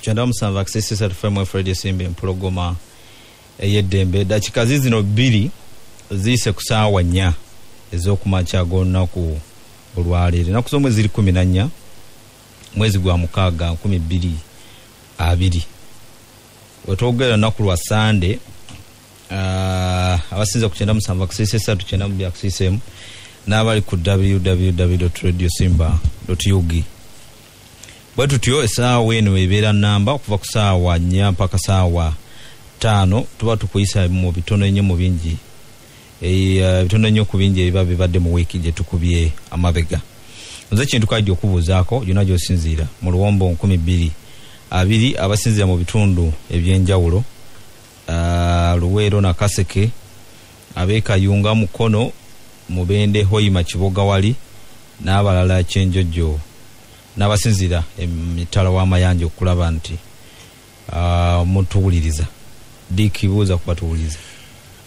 kuchanda musanva access FM Friday Simbi empologoma eyeddembe dakika zino 2 zise kusaawa 4 ezokumacha gonna ku olwalire na kusomwe ziri 14 mwezi gwa mukaga 2022 wetogera naku lwa Sunday abasinza kuchanda musanva access tuchanda mu access n'abali ku www.radiosimba.ug bwetu tuyo esaawa eno ebeera namba okuva ku saawa 4 mpaka saawa 5 tuba tukuyisa mu bitono nnyo mu bingi bitono nnyo ku bingi ebiba bibadde mu wiiki gye tukubye amabega nze kintu kaidi okubuuzaako yonna gy'osinziira mu Luwombo 2022 abasinziira mu bitundu ebyenjawulo Luweero na Kaseke abeekayunga Mukono Mubende Hoima Kiboga wali n'abalala Kyenjojo n'abasinzira emitala w'amayanja okulaba nti mutuwuliriza dikibuuza kubatuwuliriza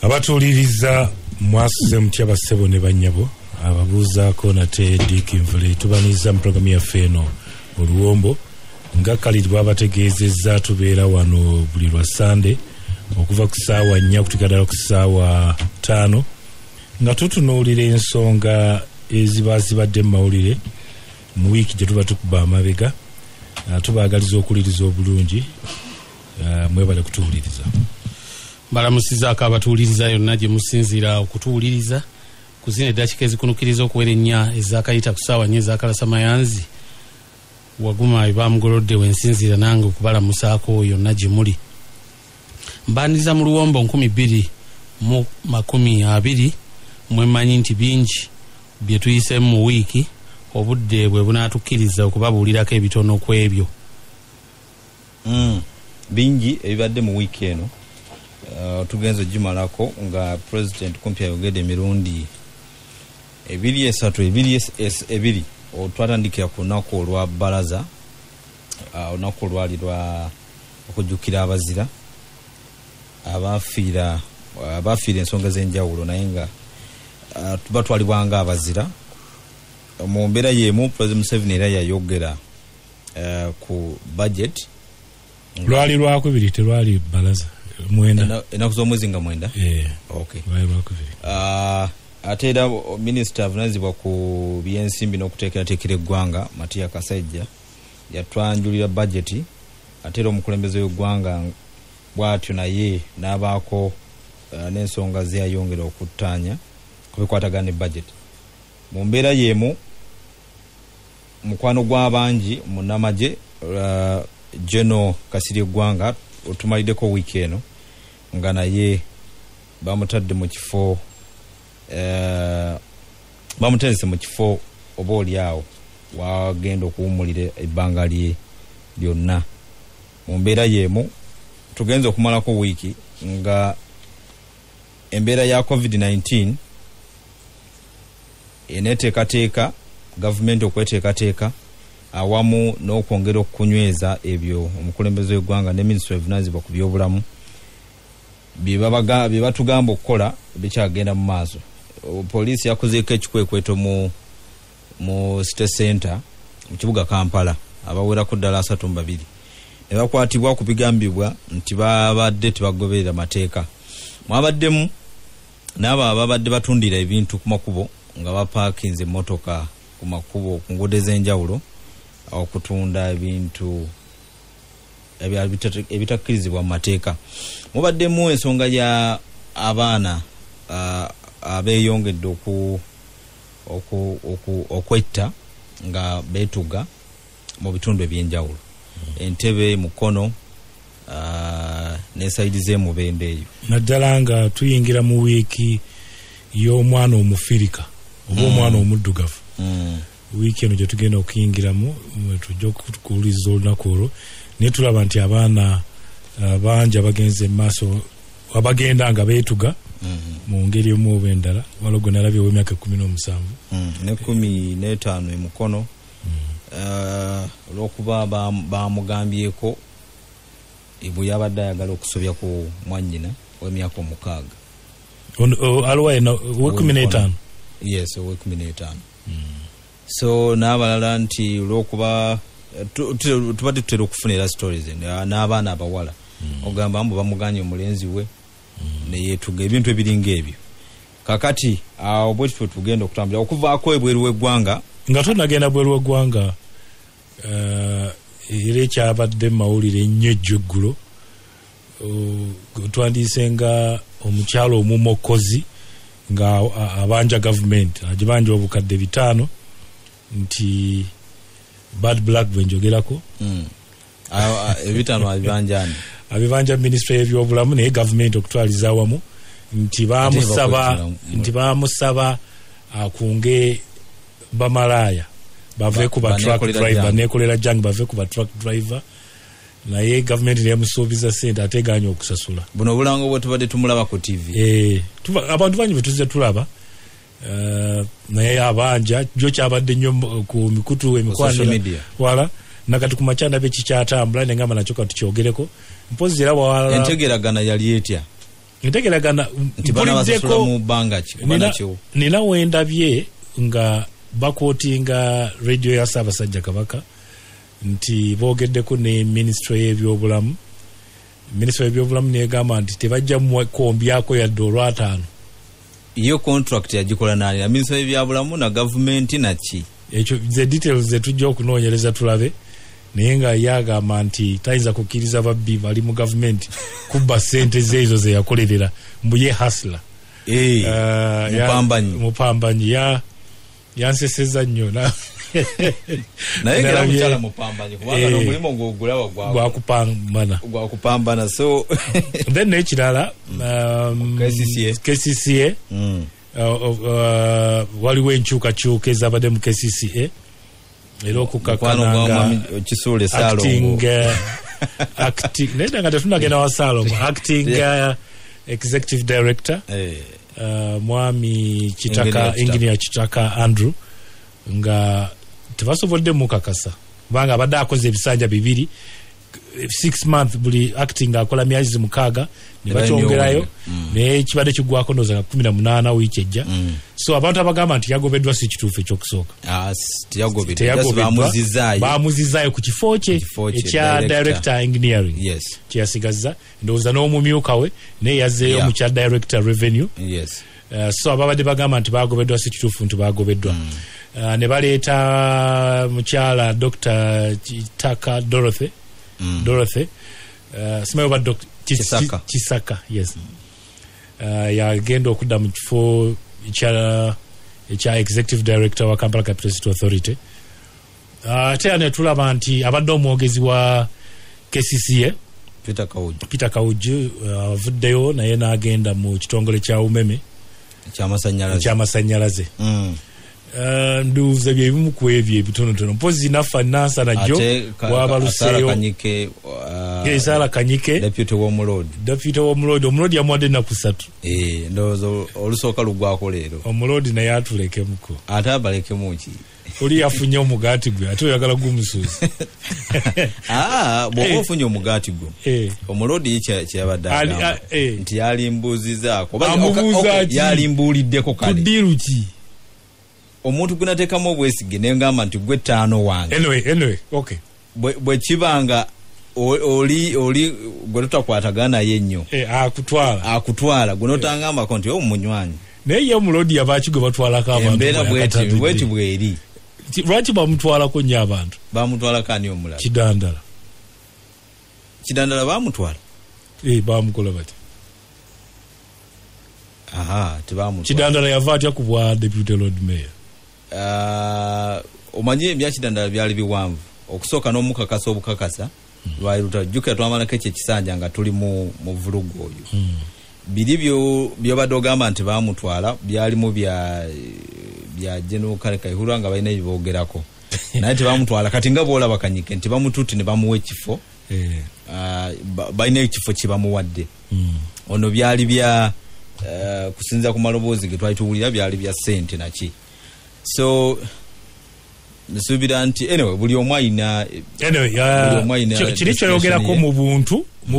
abatuwuliriza mwasuze mutya bassebo ne bannyabo ababuuzaako nate dikinvule tubaniza mu programu yaffe eno Oluwombo nga kalirwa abategeezezza tubeera wano buli lwa Sunday okuva ku saawa 4 okutuuka ku saawa 5 nga tutunuulira ensonga ezibadde mu mawulire mu wiiki gye tuba tukuba amabega tubaagaliza okuwuliriza obulungi mwebale kutuwuliriza balamusizaako abatuwuliriza yonna gye musinziira okutuwuliriza ku zino eddakiika ezikunukiriza okuwera 4 ezakayita ku saawa 4 ezakalasa mayanzi waguma ebamugolodde wensinziira nange okubalamusaako yonna gye muli mbaniriza mu Luwombo 2020 mwemanyi nti bingi bye tuyise mu wiiki obudde bwe bunatukkiriza okubabuulirako ebitono ku ebyo bingi ebibadde mu wiiki eno tugenze gimalako nga president kumpi ayogedde emirundi 2 otwatandikira ku lunaku olwa balaza olunaku olwali lwa okujjukira abazira abafiira ensonga z'enjawulo naye nga tuba twalibwanga abazira mu mbeera y'emu President Museveni era yayogera ku budget lwali lwakubiri terwali balaza mwenda enaku z'omwezi nga 9 okay ate era minisita avunaanyizibwa ku byensimbi n'okuteekerateekera eggwanga Matiya Kasajja yatwanjulira budget ate era omukulembeze w'eggwanga bw'atyo naye n'abaako n'ensonga zeyayongera okuttaanya ku bikwatagana ne budget mu mbeera y'emu mukwano gw'abangi munnamagye General Kasirye Gwanga otumaliddeko wiiki eno nga naye bamutadde mu kifo bamutendese mu kifo oba oliawo wagenda okuwumulira ebbanga lye lyonna mu mbeera y'emu tugenze okumalako wiiki nga embeera ya COVID-19 eneteekateeka gavumenti okweteekateeka awamu n'okwongera okunyweza ebyo omukulembeze w'eggwanga ne minisitule evunaanyizibwa ku byobulamu bye batugamba okukola bikyagenda mu maaso. Poliisi yakozeeko ekikwekweto mu City Center mu kibuga Kampala abawerako ddala 32 ne bakwatibwa ku bigambibwa nti babadde tebagoberera mateeka. Mwabaddemu n'abo ababadde batundira ebintu ku makubo nga bapaakinze emmotoka ku makubo ku nguudo ez'enjawulo okutunda ebintu ebitakkirizibwa mu mateeka. Mubaddemu ensonga ya abaana abeeyongedde okwetta nga beetuga mu bitundu ebyenjawulo. Entebe, Mukono n'ensayidi z'emubende eyo. Naddala nga tuyingira mu wiiki y'omwana omufirika oba omwana omuddugavu. Wiiki eno gye tugenda okuyingiramu tujja okukuwuliriza olunaku olwo naye tulaba nti abaana bangi abagenze maaso abagenda nga beetuga mu ngeri emu oba endala. Waliwo nalabye ow'emyaka 17 ne 15 Mukono olw'okuba bamugambyeko bwe yabadde ayagala okusobya ku mwannyina w'emyaka 6. Aliwo we15? Yes, we15. So n'abalala nti olw'okuba tubadde tutera okufunira stories n'abaana abawala ogamba mbu bamuganye omulenzi we neyetuga ebintu ebiringa ebyo kakati awo bwe tugenda okutambula okuvaako ebweru w'eggwanga nga tunagenda bweru w'eggwanga era ekyabadde mawulire ennyo ejjuggulo twandiise nga omukyalo omumokozi nga abanja gavumenti agibanja obukadde 5 nti bad black bwenjogerako ebitano abibanjani abibanja ministry y'ebyobulamu naye gavumenti okutwaliza awamu nti bamusaba akunge bamalaya bave ku ba truck driver nekolera jangu bave ku ba truck driver naye gavumenti nemusuubiza sente ateganya okusasula buno obulango bwe tubadde tumulaba ku TV abantu bangi betuze tulaba naye abanja jo kyabadde nnyo ku mikutu emikwano wala nakati ku makyanda be kikyatambula nengamba nakyo katukyogereko mpozi era wala entegeragana yali etya entegeragana mpulideko mu bbanga kibonakyo nina wendabye nga bakootinga radio ya Ssaabasajja Kabaka nti boogeddeko ne ministry y'ebyobulamu negamba nti tebajja mukombyako yadde olwataano iyo contract yagikola nani na ministry y'ebyobulamu na gavumenti naki ekyo ze details zetujja okunoonyereza tulabe naye nga yagamba nti tayinza kukkiriza babbi bali mu gavumenti kubba sente zeezo ze yakolerera mbuye hasla mupambanyi yanseseza nnyo naye nga mukyala mupambanyi kubanga n'omulimu gw'ogulaba gwakupambana so then n'ekirala KCCA waliwo enkyukakyuka ezabadde mu KCCA era okukakananga acting naye nga tetunagenda wa Salomo acting executive director mwami Kitaka engineer Kitaka Andrew nga tebasobodde mukakasa kubanga abadde akoze ebisanja 2 6 months buli acting akola myezi 6 ne bakyongerayo naye kibadde kigwako noza 18 wiiki ejja so abantu abagamba nti yagobeddwa si kituufu ekyokusooka bamuzizaayo ku kifo kye ekya director engineering kyeyasigazza ndowooza n'omumyuka we naye yazzeeyo mu kya director revenue so ababadde bagamba nti bagobeddwa si kituufu nti bagobeddwa ne baleeta mukyala Dr. Kitaka Dorothy simayo ba Kisaka yes yagenda okudda mu kifo ekya executive director wa Kampala Capital City Authority ate ne tulaba nti abadde omwogezi wa KCCA Peter Kawuju avuddeyo naye n'agenda mu kitongole kya umeme ekyamasanyalaze nduuza byebimu ku ebyo ebitonotono mpozi nafa nansa najjo wabaluseeyo Sara Kanyike deputy w'omulodi omulodi yamuwadde ennaku 3 ndowooza olusooka lugwako leero omulodi naye atulekemuko ate abalekemu ki oli yafunye omugaati gwe ate oyagala gumusuuzi bw'oba ofunye omugaati gwe omulodi kyeyabadde agamba nti yalimbuuzizaako yalimbuuliddeko kale kudiru ki omuntu gunateekamu obwesige nengamba nti gwe 5 wange anyway okay bwe kibanga oli gwe tutakwatagana naye ennyo akutwala gwe notangambako nti omunywanyi naye ye omulodi yabaaki gwe batwalako abantu embeera bweti bweri lwaki bamutwalako nnyo abantu bamutwalako ani omulala kidandala bamutwala bamukola bati tebamutwala kidandala yava atya ku bwa deputy lord mayor omanyi ebya kidandala byali biwanvu okusooka n'omukakasa obukakasa lwairuta jjukira twamalako ekyo ekisanja nga tuli mu vulugu oyo biri byobadde ogamba nti bamutwala byalimu bya General Kaihura nga balina ebiboogerako naye tebamutwala kati nga boolaba Kanyike nti bamutuuti ne bamuwa ekifo balina ekifo kibamuwadde ono byali bya kusinza ku maloboozi ge twali tuwulira byali bya ssente naki so nsuubira nti anyway buli omu alina kiri kyoyogerako mu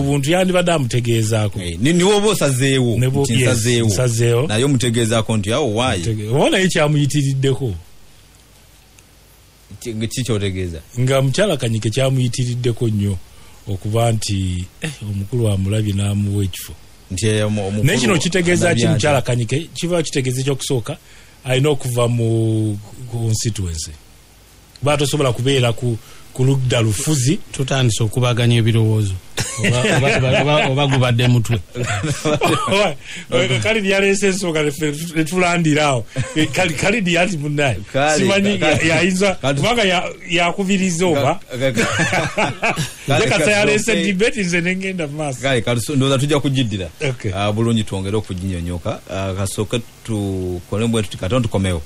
buntu yandibadde amutegeezaako niwe oba osazeewo nsazeewo naye omutegeezaako nti awo waayi oba naye kyamuyitiriddeko kikyotegeeza nga mukyala Kanyike kyamuyitiriddeko nnyo okuba nti omukulu amulabye n'amuwa ekifo naye kino kitegeeza ki mukyala Kanyike kiba kitegeeza ekyokusooka alina okuva mu constituency kuba tosobola kubeera ku ludda lufuzi tutandise okubaganya ebirowoozo oba gubadde mutwe kali lyaleese ensonga netulandirawo kali lyati munaye simanyi yayinza kubanga yakubiriza oba kasa yaleese debate nze nengenda mumaaso ndowooza tujja kugiddira bulungi twongere okuginyonyoka kasooke tukole bwe tuti katono tukomewo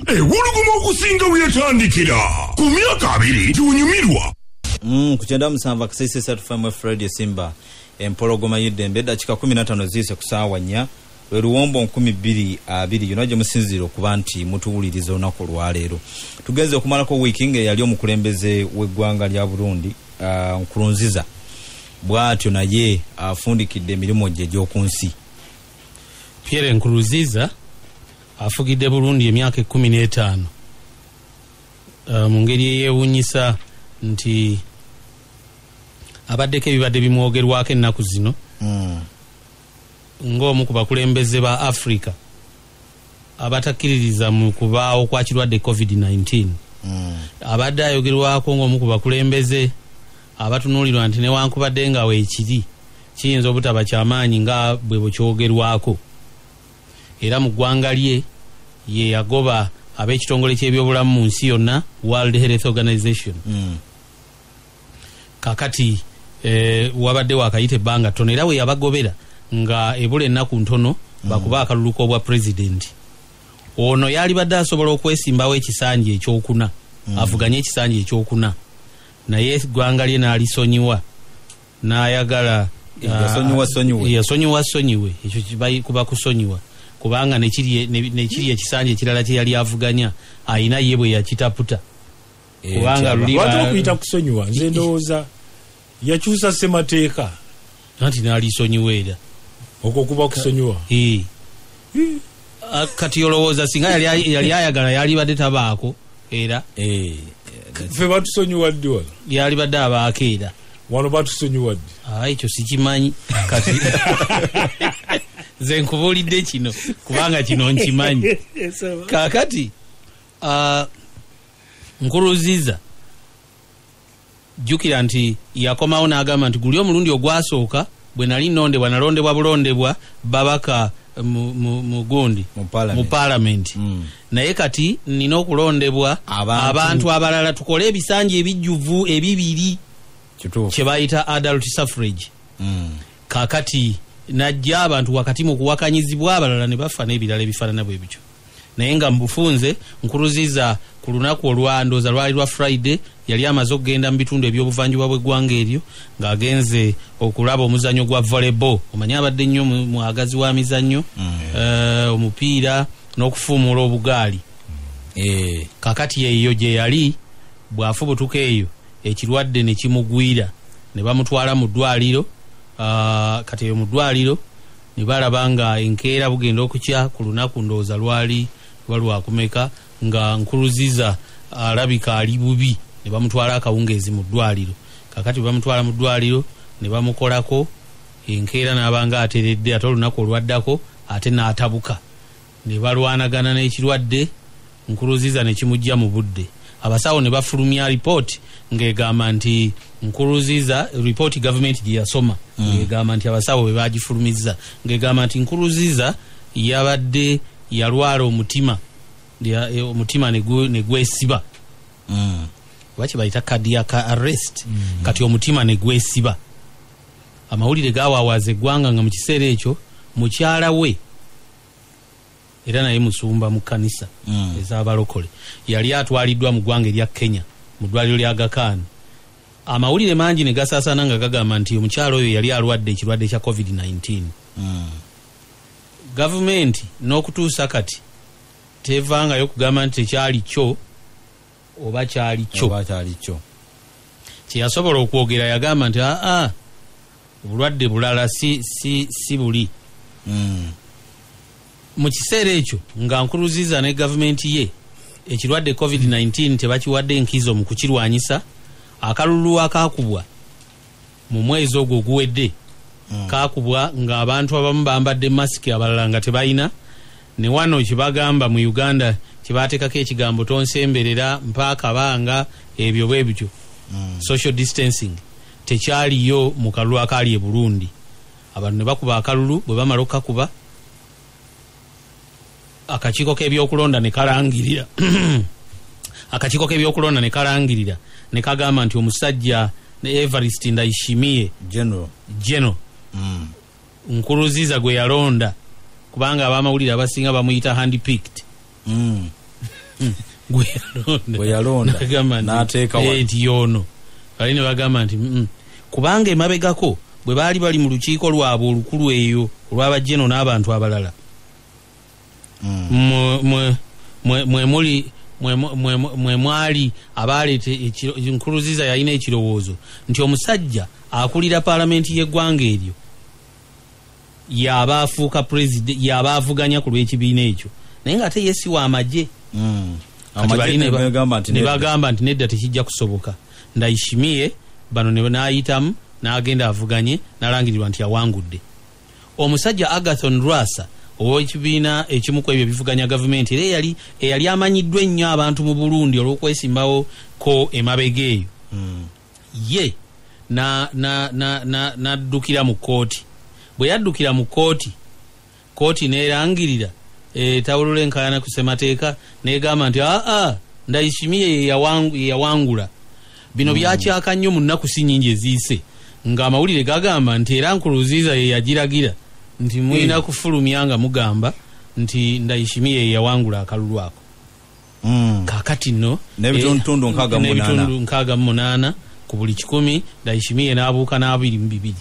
ewuluguma okusinga weyatandikira ku myaka 2 tiwunyumirwa ku 97 akasese 35 Fred Simba empologoma y'eddembe dakika 15 zise ku ssaawa 4 Oluwombo 2020 yonna gye musinzira okuba nti mutuwuliriza olunaku olwaleero tugenze okumalako weeking eyali omukulembeze w'eggwanga lya Burundi Nkurunziza bw'atyo naye afundikidde emirimu gye gy'oku nsi. Pierre Nkurunziza afugidde Burundi emyaka 15 mu ngeri eyewuunyisa nti abaddeko ebibadde bimwogerwako ennaku zino ng'omu ku bakulembeze ba Africa abatakkiririza mu kubaawo kwa kirwadde COVID-19 abadde ayogerwako ng'omu ku bakulembeze abatunuulirwa nti newankubadde nga weekiri kiyinza obutaba kyamaanyi nga bwe bukyogerwako era mu ggwanga lye ye yagoba ab'ekitongole ky'ebyobulamu mu nsi yonna World Health Organization kakati wabadde wakayita ebbanga ttono era we yabagobera nga ebula ennaku ntono bakuba akaluluko obwa pulezidenti ono yali badde asobola okwesimbawo ekisanja ekyokuna avuganye ekisanja ekyokuna naye eggwanga lye n'alisonyiwa n'ayagala yasonyiwa sonyiwe ekyo kuba kusonyiwa kubanga nekiri ekisanja ekirala kye yali avuganya ayina ye bwe yakitaputa kubanga okuyita kusonyiwa nze ndowooza yakyusa ssemateeka anti n'alisonyiwa era okwo kuba kusonyiwa kati olowooza singa yali ayagala yali badde tabaako era ffe batusonyiwadde wano yali badde abaako era wano batusonyiwadde ekyo sikimanyi kati nze nkubuulidde kino kubanga kino nkimanyi kakati Nkurunziza jjukira nti yakomawo n'agamba nti guli omulundi ogwasooka bwe nali nnondebwa nalondebwa bulondebwa babaka mu palamenti naye kati nina okulondebwa abantu abalala tukole ebisanja ebijjuvu ebibiri kye bayita adult suffrage kakati najja abantu wakati mu kuwakanyizibwa abalala ne bafa n'ebirala ebifaanana bwe bityo naye nga mbufunze Nkurunziza ku lunaku olwandooza lwali lwa Friday yali amaze okugenda mu bitundu ebyobuvanjuba bw'eggwanga eryo ng'agenze okulaba omuzannyo gwa volleyball omanyi abadde nnyo mwagazi wa mizannyo omupiira n'okufuumuula obugaali kakati eyo gye yali bw'afubutuka eyo ekirwadde ne kimugwira ne bamutwala mu ddwaliro kati eyo mu ddwaliro ne balaba nga enkeera bugenda okukya ku lunaku ndowooza lwali lwakumeka nga Nkurunziza alabika ali bubi ne bamutwala akawungeezi mu ddwaliro kakati bamutwala mu ddwaliro ne bamukolako enkeera n'abanga ateredde ate olunaku olwaddako ate n'atabuka ne balwanagana n'ekirwadde Nkurunziza ne kimujja mu budde abasawo ne bafulumya ripooti ng'egamba nti Nkurunziza ripooti gavumenti gye yasoma ng'egamba nti abasawo be bagifulumizza ng'egamba nti Nkurunziza yabadde yalwala omutima ne gwesiba lwaki bayita cardiac arrest kati omutima ne gwesiba amawulire gawaawaza eggwanga nga mu kiseera ekyo mukyala we era naye musumba mu kkanisa ez'abalokole yali atwaliddwa mu ggwanga erya Kenya mu ddwaliro lya Aga Khan amawulire mangi ne gasaasaana nga gagamba nti omukyala oyo yali alwadde ekirwadde kya COVID-19 gavumenti n'okutuusa kati tevangayo kugamba nti tekyali kyo oba kyali kyo kyeyasobola okwogera yagamba nti obulwadde bulala si buli mu kiseera ekyo nga Nkurunziza ne gavumenti ye ekirwadde COVID-19 tebakiwadde enkizo mu kukirwanyisa. Akalulu akakubwa mu mwezi ogwo guwedde kakubwa ng'abantu abamu bambadde masiki abalala nga tebalina. Ne wano kibagamba mu Uganda kibateekako ekigambo tonsemberera mpaaka banga ebyo bwe bityo. Social distancing tekyaliyo mu kalulu akali e Burundi. Abantu ne bakuba akalulu, bwe bamala okukakuba akakiiko k'ebyokulonda ne kalangirira akakiiko k'ebyokulonda ne kalangirira ne kagamba nti omusajja Evariste Ndayishimiye General Nkurunziza gwe yalonda, kubanga abamawulire abasinga bamuyita handpicked. Gwe yalonda n'ateeka eti yono bali ne bagamba nti kubanga emabegako bwe baali bali mu lukiiko lwabwe olukulu eyo olw'abajeno n'abantu abalala mwe mwali abaleeta Nkurunziza yalina ekirowoozo nti omusajja akulira paalamenti y'eggwanga eryo yaba afuuka president, yaba avuganya ku lw'ekibiina ekyo, naye ng'ate ye si wa amagye. Ne bagamba nti nedda tekijja kusoboka. Ndayishimiye bano ne n'ayitamu n'agenda avuganye n'alangirirwa nti awangudde. Omusajja Agathon Rwasa ow'ekibiina ekimu ku ebyo bivuganya gavumenti era eyali amanyiddwa ennyo abantu mu Burundi olw'okwesimbawo ko emabega eyo. Ye n'addukira mu kkooti. Bwe yaddukira mu kkooti n'erangirira tawulula enkaayana ku ssemateeka n'egamba nti Ndayishimiye yawangula. Bino byakyaka nnyo mu nnaku si nnyingi eziyise ng'amawulire gagamba nti era Nkurunziza ye yagiragira nti mulina kufulumya nga mugamba nti Ndayishimiye yawangula akalulu ako. Kaakati nno n'ebitundu 68 ku buli 100 Ndayishimiye n'abuuka n'22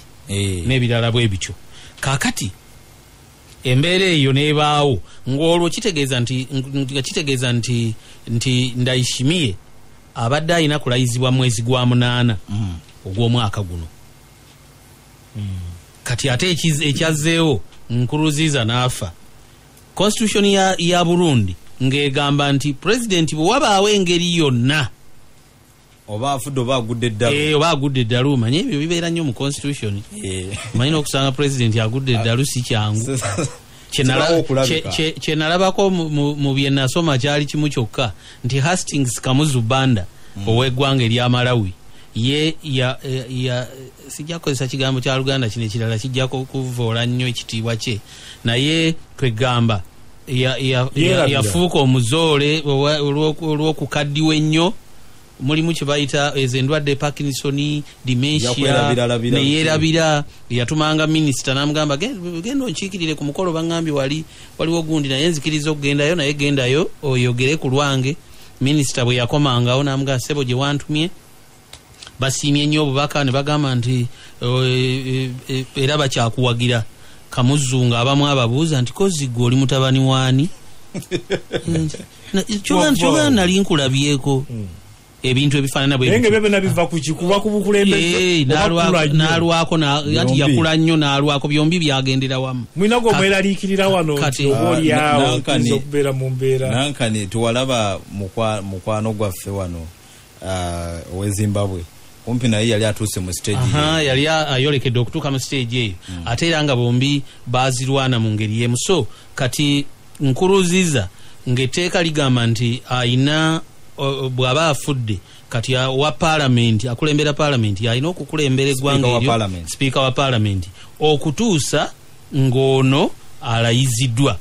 n'ebirala bwe bityo. Kaakati embeera eyo n'ebaawo ng'olwo kitegeeza nti Ndayishimiye abadde alina kulayizibwa mwezi gwa 8 ogw'omwaka guno. Kati ate ekyazzeewo Nkurunziza n'afa. Constitution ya Burundi ng'egamba nti president bwe wabaawo engeri yonna oba afudde oba agudde eddalu oba agudde eddalu, manye ebyo bibeera nnyo mu constitution. Manyi n'okusanga president agudde eddalu si kyangu. Kye nalabako mu bye nasoma kyali kimu kyokka nti Hastings Kamuzu Banda ow'eggwanga erya Malawi ye sijja kukozesa kigambo kya Luganda kino ekirala kijja kuvoola nnyo ekitiibwa kye, naye twegamba yafuuka omuzoole olw'okukaddiwa ennyo. Mulimu kye bayita ez'endwadde Parkinson, dementia, neyeerabira. Yatumanga minisita n'amugamba genda onkiikirire ku mukolo bangambye waliwo gundi naye nzikiriza okugendayo, naye gendayo oyogere ku lwange. Minisita bwe yakomangawo n'amugamba ssebo gye wantumye. Basiimye nnyo obubaka ne bagamba nti era bakyakuwagira. Kamuzu ng'abamu ababuuza nti kozigwe oli mutabani waani? Kyogana nali nkulabyeko ebintu ebifaanana bwe nge bebe nabiva ku kikuba ku bukulembeze n'alwako ati yakula nnyo n'alwako, byombi byagendera wamu. Mwinago mweraliikirira wano oli awo okubeera mu mbeera. Nankani tuwalaba mukwano gwaffe wano ow'e Zimbabwe kumpi naye yali atuuse mu stage yali ayolekedde okutuuka mu stage eyo, ate era nga bombi baazirwana mu ngeri y'emu. So kati Nkurunziza ng'etteeka ligamba nti ayina bw'aba afudde kati wa paalamenti akulembera paalamenti alina okukulembera eggwanga eryo, sipiika wa paalamenti, okutuusa ng'ono alayiziddwa.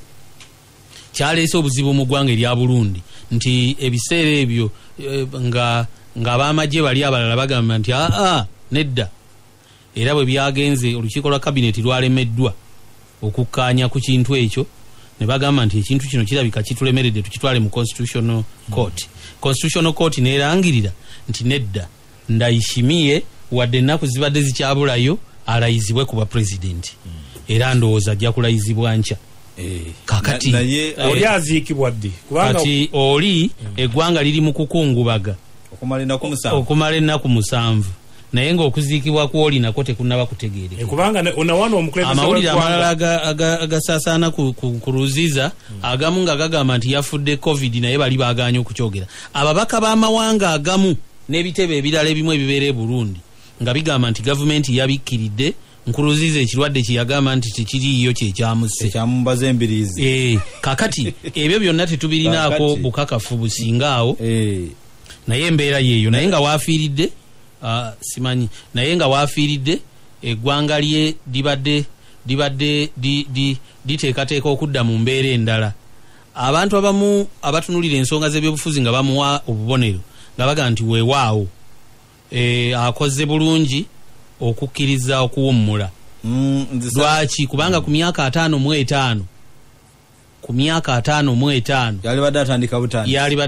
Kyaleese obuzibu mu ggwanga erya Burundi nti ebiseera ebyo ng'abamagye bali abalala bagamba nti nedda. Era bwe byagenze olukiiko lwa kabineti lwalemeddwa okukkaanya ku kintu ekyo, ne bagamba nti ekintu kino kirabika kitulemeredde tukitwale mu Constitutional Court. Constitutional Court neerangirira nti nedda, Ndayishimiye wadde ennaku zibadde zikyabulayo alayizibwe kuba pulezidenti, era ndowooza ajja kulayizibwa nkya. Kakati oli aziikibwa ddi? Kati oli eggwanga liri mu kukungubaga okumala ennaku 7 naye ng'okuziikibwa kw'oli nako tekunnaba kutegeereka kubanga onawano omukulembeze amawulire amalala agasasaana ku Nkurunziza agamu nga gagamba nti yafudde covid naye bali baaganye okukyogera ababaka b'amawanga agamu n'ebitebe ebirala ebimu ebibeera e Burundi nga bigamba nti gavumenti yabikkiridde Nkurunziza ekirwadde kye yagamba nti tekiriiyo kyekyamusse ekyamumbaza embiriizi kakati ebyo byonna tetubirinaako bukakafu busingaawo naye embeera yeeyo naye nga waafiiridde simanyi naye nga waafiiridde eggwanga lye libadde liteekateeka okudda mu mbeera endala abantu abamu abatunulira ensonga z'ebyobufuzi nga bamuwa obubonero nga baga nti weewaawo akoze bulungi okukkiriza okuwummula lwaki kubanga ku myaka 55 yalibadde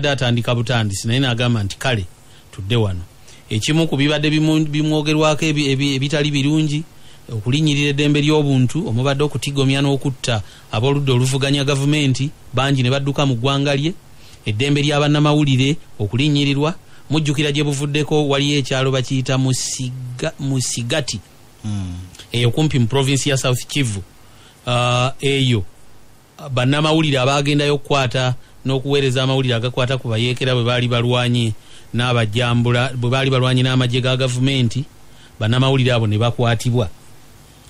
atandika butandisi naye n'agamba nti kale tudde wano ekimu ku bibadde bimwogerwako ebitali birungi okulinnyirira eddembe ly'obuntu omubadde okutigomya n'okutta ab'oludda oluvuganya gavumenti bangi ne badduka mu ggwanga lye eddembe ly'abannamawulire okulinnyirirwa mujjukira gye buvuddeko waliyo ekyalo bakiyita Musigati eyo kumpi mu provinsi ya South Kivu eyo bannamawulire abaagendayo okukwata n'okuweereza amawulire agakwata ku bayeekera bwe baali balwanye n'abajjambula bwe baali balwanye n'amagye ga gavumenti bannamawulire abo ne bakwatibwa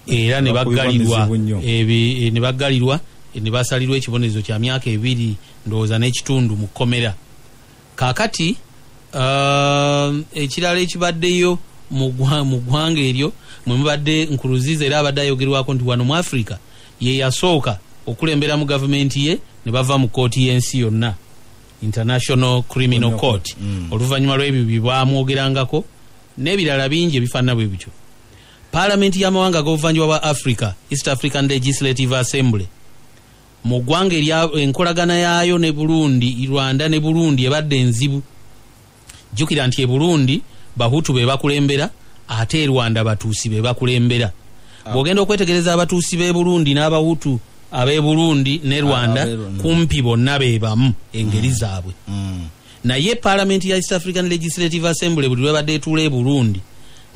era ne baggalirwa ne basalirwa ekibonerezo kya myaka 2 ndowooza n'ekitundu mu kkomera kaakati ekirala ekibaddeyo mu ggwanga eryo mwe mubadde Nkurunziza era abadde ayogerwako nti wano mu Africa ye yasooka okulembera mu gavumenti ye ne bava mu kooti y'ensi yonna International Criminal Court oluvannyuma lw'ebyo bye bamwogerangako n'ebirala bingi ebifaanana bwe bityo paalamenti y'amawanga g'obuvanjuba bwa Africa East African Legislative Assembly mu ggwanga enkolagana yaayo ne Burundi Rwanda ne Burundi ebadde enzibu jjukira nti e Burundi Bahutu be bakulembera ate e Rwanda Batuusi be bakulembera bw'ogenda okwetegereza abatuusi b'e Burundi n'Abahutu ab'e Burundi ne Rwanda kumpi bonna be bamu engeri zaabwe naye paalamenti ya East African Legislative Assembly buli lwebadde etuula e Burundi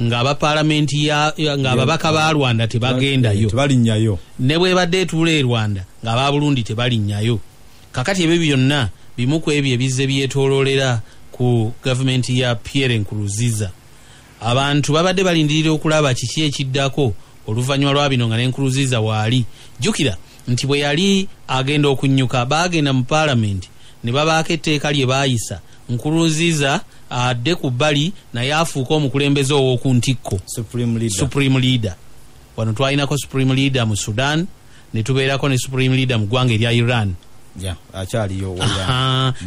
ng'abapaalamenti ng'ababaka ba Rwanda tebagendayo tebalinnyayo ne bwebadde etuula e Rwanda ng'aba Burundi tebalinnyayo kakati ebyo byonna bimu ku ebyo ebizze byetooloolera ku gavumenti ya Pierre Nkurunziza abantu babadde balindirira okulaba kiki ekiddako oluvannyuma lwa bino nga n'Enkurunziza waali jjukira nti bwe yali agenda okunnyuka baagenda mu paalamenti ne babaako etteeka lye baayisa Nkurunziza adde ku bbali naye afuuka omukulembeze ow'oku ntikko Supreme Leader wano twalinako Supreme Leader mu Sudan ne tubeerako ne Supreme Leader mu ggwanga erya Iran akyaliyo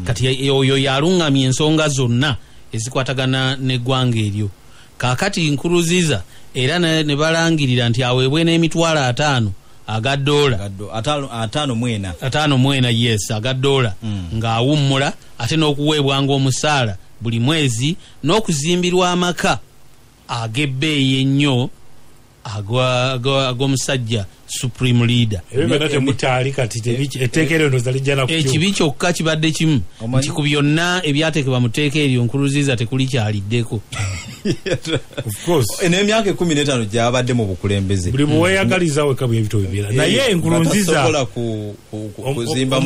kati oyo yaluŋŋamya ensonga zonna ezikwatagana n'eggwanga eryo kaakati Nkurunziza era ne balangirira nti aweebwe n'emitwalo 5 aga dola 5 yes aga dola ng'awummula ate n'okuweebwanga omusaala buli mwezi n'okuzimbirwa amaka ag'ebbeeyi ennyo ag'omusajja Supreme Leader ekibi kyokka kibadde kimu nti ku byonna ebyateekebwa mu tteeka eryo Nkurunziza tekuli kyaliddeko n'emyaka 15 gyabadde mu bukulembeze buli bweyagaliza weka bwebito bibira naye Nkurunziza kuzimba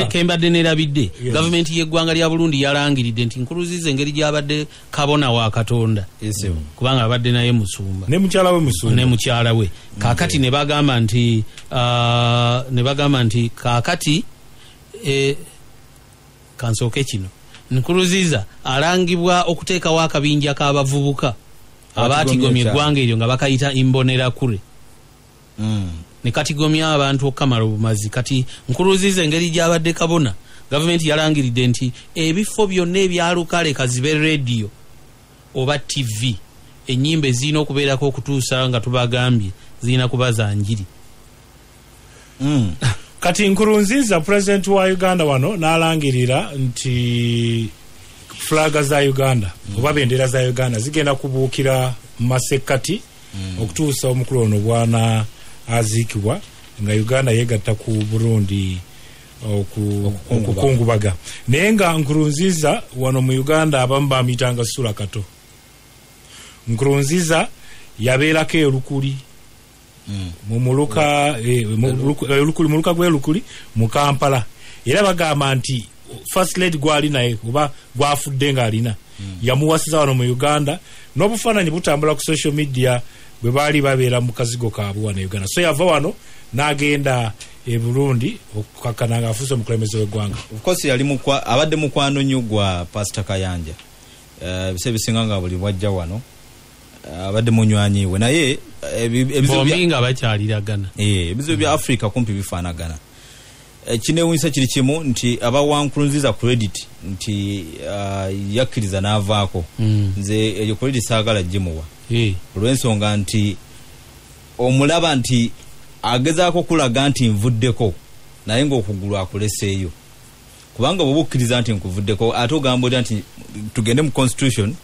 kembadde nerabidde gavumenti y'eggwanga lya Burundi yalangiridde nti Nkurunziza engeri gyabadde kabona wa Katonda kubanga abadde naye musumba ne mukyala we kaakati ne bagamba nti kaakati kansooke kino Nkurunziza alangibwa okuteekawo akabinja k'abavubuka abaatigomya eggwanga eryo nga bakayita imbonerakure ne katigomya abantu okukamala obumazi kati Nkurunziza engeri gy'abadde kabona gavumenti yalangiridde nti ebifo byonna ebyalukale kazibe rediyo oba TV ennyimba ezirina okubeerako okutuusa nga tubagambye zirina kuba za njiri kati Nkurunziza president wa Uganda wano n'alangirira nti flaga za Uganda oba bendera za Uganda zigenda kubuukira mu masekkati okutuusa omukulu ono bwana aziikibwa nga Uganda yeegatta ku Burundi okukungubaga naye nga Nkurunziza wano mu Uganda abamu bamuyitanga Sula Kato Nkurunziza yabeerako erukuli mu muluka gwe lukuli mu Kampala era bagamba nti first lady gwali naye oba gwafudde nga alina yamuwasiza wano mu Uganda n'obufaananyi butambula ku social media bwe baali babeera mu kazigo kaabwe wano Uganda so yava wano n'agenda e Burundi okukakana nga afuuse omukulembeze w'eggwanga. Of course abadde mukwano nnyo gwa Pastor Kayanja ebise bisinga nga buli bwajja wano abadde munywanyiwe naye ebizo bakyaliragana ebizo bya Africa kumpi bifaanagana. Kinewunyisa kiri kimu nti abawa Nkurunziza credit nti yakkiriza n'avaako nze eyo credit saagala gimuwa olw'ensonga nti omulaba nti agezaako kulaga nti nvuddeko naye ng'okugulu akuleseeyo kubanga bwe bukkiriza nti nkuvuddeko ate ogamba nti tugende mu constitution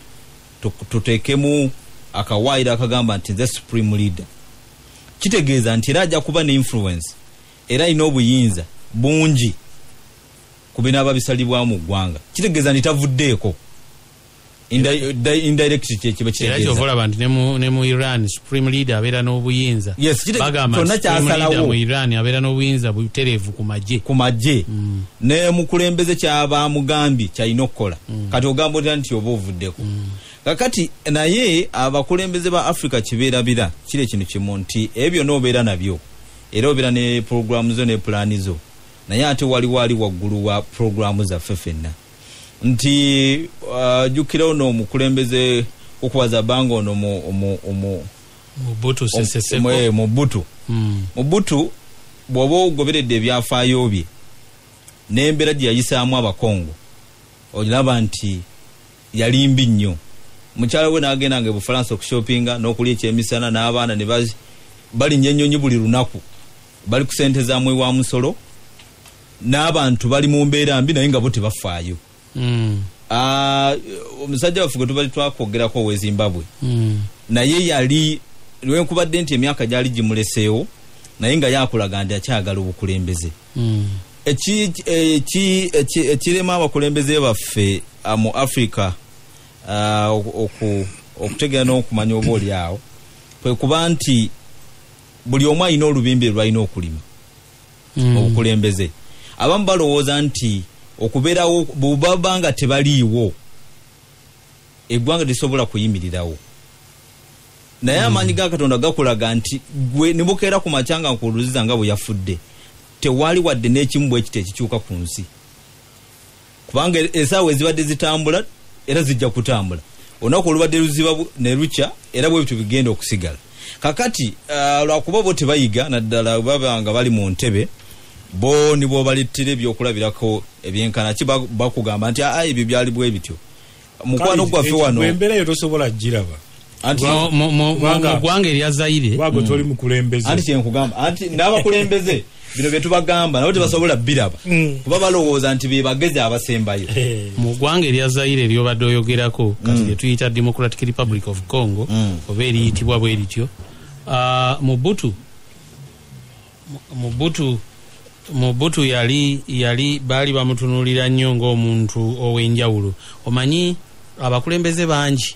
tuteekemu akawaayiro akagamba nti the supreme leader kitegeeza nti era ajja kuba ne influence era alina obuyinza bungi ku bino ababisalibwamu mu ggwanga kitegeeza nti tavuddeeko indirect kiba kitegeeza olaba nti ne mu Iran supreme leader abeera n'obuyinza bagamba kyasalawo mu Iran abeera n'obuyinza butereevu ku magye ne mukulembeze kyaba mugambi kyalina okukola kati ogamba nti oba ovuddeko kakati naye abakulembeze ba Africa kibeerabira kiri ekintu kimu nti ebyo n'obeera nabyo era obeera ne programu zo ne plani zo naye ate wali waggulu wa programu zaffe ffenna nti jjukira ono omukulembeze okuwaza bbanga ono Mobutu bw'oba ogoberedde ebyafaayo bye n'embeera gye yayisaamu abakongo olaba nti yali mbi nnyo mukyala we n'agendanga e Bufalansa okushopinga n'okulya ekyemisana n'abaana ne balinnya ennyonyi buli lunaku bali ku ssente zaamwe wa musolo n'abantu bali mu mbeera mbi naye nga bo tebafaayo omusajja waffe gwe tubali twakwogerako ow'e Zimbabwe naye yali lwenkubadde nti emyaka gyali gimuleseewo naye nga yakulaga nti akyagala obukulembeze ekirema abakulembeze baffe mu Africa okutegeera n'okumanya oba oli awo kwe kuba nti buli omu alina olubimbi lwalina okulima obukulembeze abamu balowooza nti okubeerawo bwebaba nga tebaliiwo eggwanga lisobola kuyimirirawo naye amaanyi ga Katonda gakulaga nti gwe ne bukeera ku makyanga Nkurunziza nga bwe yafudde tewali wadde n'ekimu bwe kiti ekikyuka ku nsi kubanga esaawa ezibadde zitambula era zijja kutambula olunaku olubadde luziba ne lukya era bwe bityo bigenda okusigala kakati lwakuba bo tebayiga naddala baba nga bali mu ntebe bo nibo balittira ebyokulabirako ebyenkana bakugamba nti ebyo byali bwe bityo mukwano gwaffe wano embeera yo tosobola giraba mu ggwanga erya Zaire wago toli mukulembeze anti kyenkugamba anti n'abakulembeze bino bye tubagamba nabo tebasobola biraba kuba balowooza nti be bagezi abasembayo mu ggwanga erya Zaire eryobadde oyogerako kati lye tuyita Democratic Republic of Congo oba eriyitibwa bwe lityo Mobutu yali baali bamutunuulira nnyo ng'omuntu ow'enjawulo omanyi abakulembeze bangi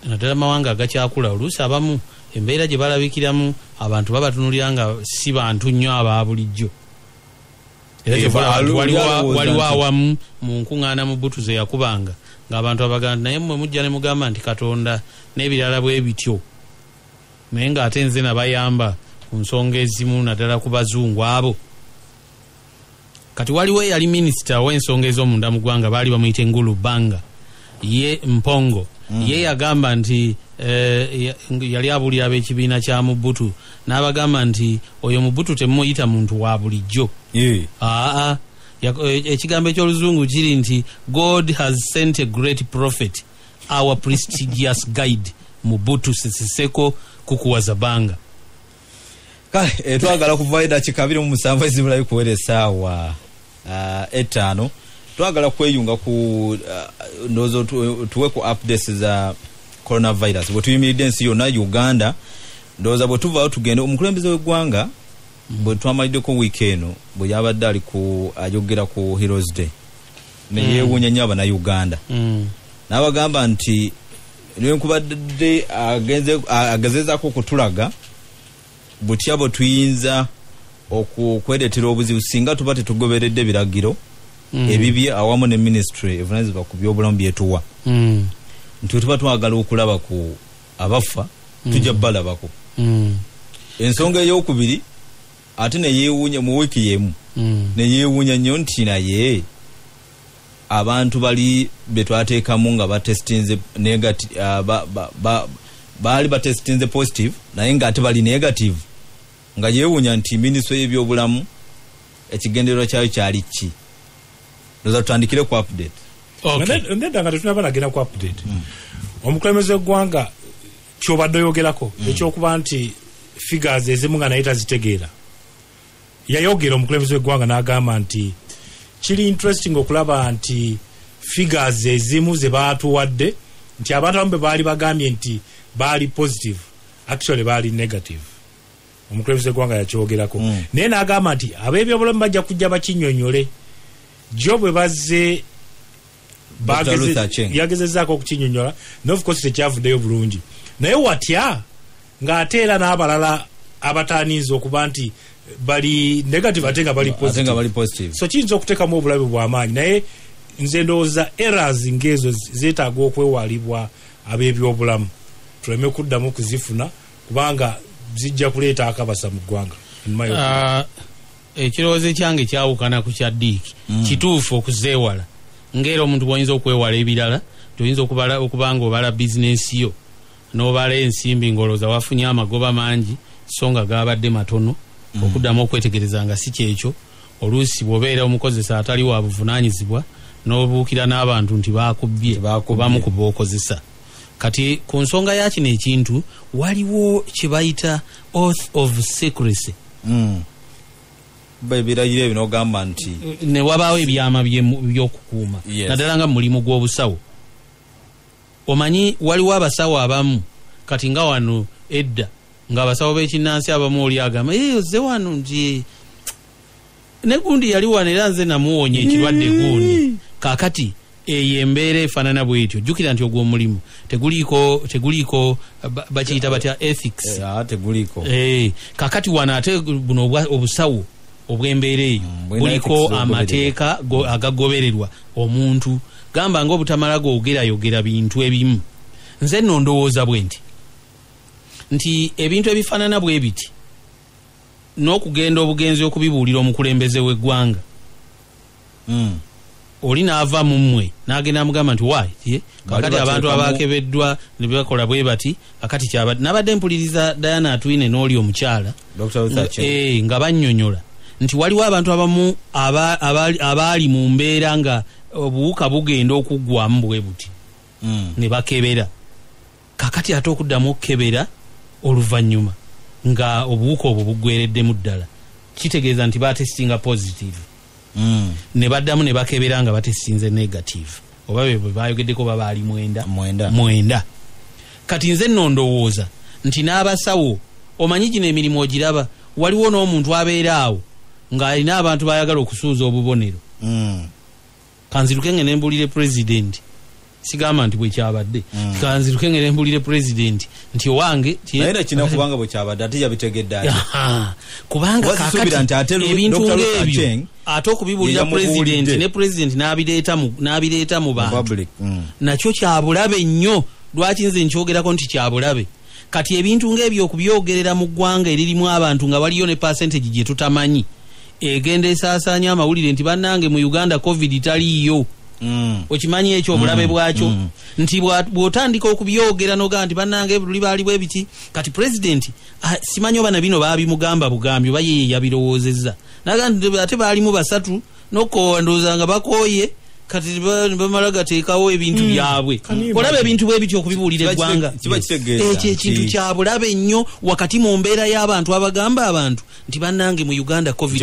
naddala mawanga agakyakula oluusi abamu embeera gye balabikiramu abantu babatunulira nga si bantu nnyo aba bulijjo waliwo awamu mu nkuŋŋaana Mobutu ze yakubanga ng'abantu abaganda naye mmwe mujja ne mugamba nti Katonda n'ebirala bwe bityo naye ng'ate nze nabayamba ku nsonga ezimu naddala ku bazungu abo kati waliwo eyali minisita w'ensonga ez'omunda mu ggwanga baali bamuyita Ngulu Banga ye Mpongo ye yagamba nti yali abuulira ab'ekibiina kya Mobutu n'abagamba nti oyo Mobutu temuyita muntu wa bulijjo ekigambo eky'oluzungu kiri nti God has sent a great prophet our prestigious guide Mobutu Sese Seko kukuwaza Banga kale twagala kuvaida kikabiri mu 7 ezibulayo kuwera essaawa 5 twagala kweyunga ku ndozo tuwe ku updates za coronavirus bwe tuyimiridde ensi yonna Uganda ndoza bwe tuva tugenda omukulembeze w'eggwanga bwe twamaliddeko weekend bwe yabadde ali ku ayogera ku Heroes Day ne yeewuunya nnyo Abannayuganda n'abagamba nti nkubadde agezezaako okutulaga butya bwe tuyinza okwereetera obuzibu singa tuba tetugoberedde biragiro ebibye awamu ne ministry evunanyizibwa ku byobulamu byetuwa nti tuba twagala okulaba ku abafa tujja balabako ensonga ey'okubiri ate neyeewuunya mu wiiki yemu neyeewuunya nnyo nti naye abantu bali betwateekamu nga batestinze baali batestinze positive naye nga ate bali negative nga yeewuunya nti minisitule y'ebyobulamu ekigendererwa kyayo kyali ki ndoza tutandikire ku update ndedda nga tetunaba nagenda ku update omukulembeze w'eggwanga kyobadde oyogerako ekyokuba nti figures ezimu nga naye tazitegeera yayogera omukulembeze w'eggwanga n'agamba nti kiri interesting okulaba nti figures ezimu ze baatuwadde nti abantu abamu baali bagambye nti baali positive actually baali negative omukulembeze w'eggwanga yakyogerako naye n'agamba nti ab'ebyobulamu bajja kujja bakinyonyole jo bwe bazze yagezezaako okukinyonyola of course tekyavuddeyo bulungi naye watya ng'ate era n'abalala abataaniiza okuba nti bali negative ate nga bali positive so kiyinza okuteekamu obulabe bw'amaanyi naye nze ndowooza errors ng'ezo zeetaaga okwewalibwa ab'ebyobulamu tuleme kuddamu kuzifuna kubanga zijja kuleeta akabasa mu ggwanga ekirowoozo ekyange kyawukana ku kya diiki kituufu okuzeewala ng'era omuntu bw'oyinza okwewala ebirala toyinza okuba nga obala bizinensi yo n'obala ensimbi ng'olowooza wafunye amagoba mangi so nga gabadde matono okuddamu okwetegereza nga si kyekyo oluusi bw'obeera omukozesa atali wa buvunaanyizibwa n'obuukira n'abantu nti bakubbye kubamu ku bookozesa kati ku nsonga ya kino ekintu waliwo kye bayita oath of secrecy ebiragiro ebyo n'ogamba nti ne wabaawo ebyama by'okukuuma naddala nga mulimu gw'obusawo omanyi waliwo abasawo abamu kati nga wano edda ng'abasawo b'ekinnansi abamu oli agamba ozze wano nti ne gundi yali wano era nze namuwonya ekirwadde gundi kaakati eyo embeera efaanana bw'etyo jjukira nti ogwo omulimu teguliiko bakiyita batya ethics teguliiko kaakati wano ate buno obusawo obw'embeera eyo buliko amateeka agagobererwa omuntu gamba ng'obutamala googerayogera bintu ebimu nze nno ndowooza bwe nti ebintu ebifaanana bwe biti n'okugenda obugenzi okubibuulira omukulembeze w'eggwanga oli n'ava mu mmwe n'agenda amugamba nti waayi kakati abantu abakebeddwa ne bakola bwe bati kakati kyabadde nabadde mpuliriza Diana Atwine n'oli omukyala nga bannyonnyola nti waliwo abantu abamu abaali mu mbeera nga obuwuka bugenda okuggwamu bwe buti ne bakebera kakati ate okuddamu okukebera oluvannyuma nga obuwuka obwo buggwereddemu ddala kitegeeza nti batestinga positive ne baddamu ne bakebera nga batesinze negative oba bwe bayogeddeko babaali mwenda kati nze nno ndowooza nti n'abasawo omanyi gino emirimu ogiraba waliwo n'omuntu abeera awo ng'alina abantu bayagala okusuuza obubonero kanziruke ngene mbulire president sigamba nti bwe kyabadde kanziruke ngene mbulire president nti owange naye kina kubanga bwe kyabadde ate yabitegedde kubanga kakati ebintu ng'ebyo ate okubibulira president ne president n'abireeta mu bantu nakyo kyabulabe nnyo lwaki nze nkyogerako nti kyabulabe kati ebintu ng'ebyo okubyogerera mu ggwanga eririmu abantu nga waliyo ne percentage gye tutamanyi egenda esaasaanya amawulire nti bannange mu Uganda covid taliiyo okimanyi ekyo obulabe bwakyo nti bw'otandika okubyogera n'ogamba nti bannange luli baali bwe biti kati president simanyi oba na bino baabimugamba bugambi oba yeye yabirowoozezza nagamba nti ate baalimu basatu n'okoowa ndowooza nga bakooye kati bamala gateekawo ebintu byabwe olaba ebintu bwe bityo okubibuulira eggwanga ekyo ekintu kyabulabe nnyo wakati mu mbeera y'abantu abagamba abantu nti bannange mu Uganda covid